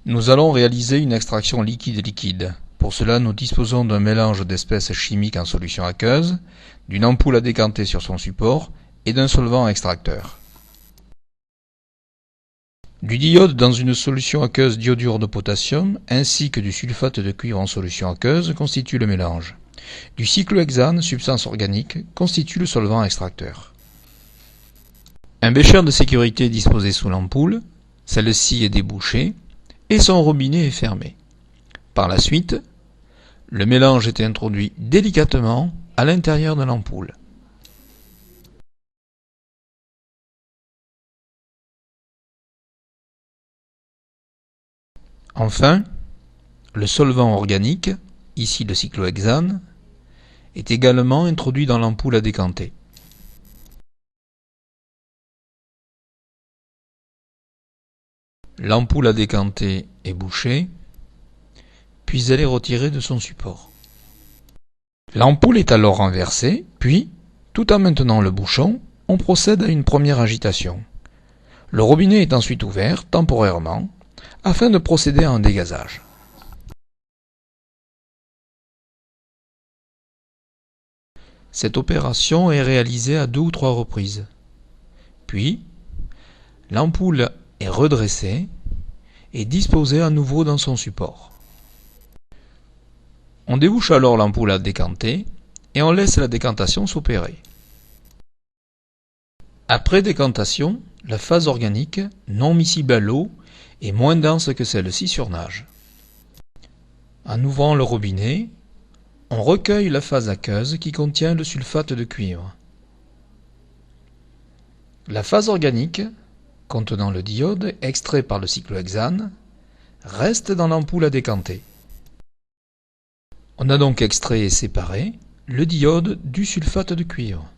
Nous allons réaliser une extraction liquide-liquide. Pour cela, nous disposons d'un mélange d'espèces chimiques en solution aqueuse, d'une ampoule à décanter sur son support et d'un solvant extracteur. Du diode dans une solution aqueuse d'iodure de potassium ainsi que du sulfate de cuivre en solution aqueuse constituent le mélange. Du cyclohexane, substance organique, constitue le solvant extracteur. Un bécher de sécurité est disposé sous l'ampoule, celle-ci est débouchée et son robinet est fermé. Par la suite, le mélange est introduit délicatement à l'intérieur de l'ampoule. Enfin, le solvant organique, ici le cyclohexane, est également introduit dans l'ampoule à décanter. L'ampoule à décanter est bouchée, puis elle est retirée de son support. L'ampoule est alors renversée, puis, tout en maintenant le bouchon, on procède à une première agitation. Le robinet est ensuite ouvert, temporairement, afin de procéder à un dégazage. Cette opération est réalisée à 2 ou 3 reprises. Puis, l'ampoule est redressée et disposée à nouveau dans son support. On débouche alors l'ampoule à décanter et on laisse la décantation s'opérer. Après décantation, la phase organique, non miscible à l'eau, est moins dense que celle-ci sur nage. En ouvrant le robinet, on recueille la phase aqueuse qui contient le sulfate de cuivre. La phase organique, contenant le diode extrait par le cyclohexane, reste dans l'ampoule à décanter. On a donc extrait et séparé le diode du sulfate de cuivre.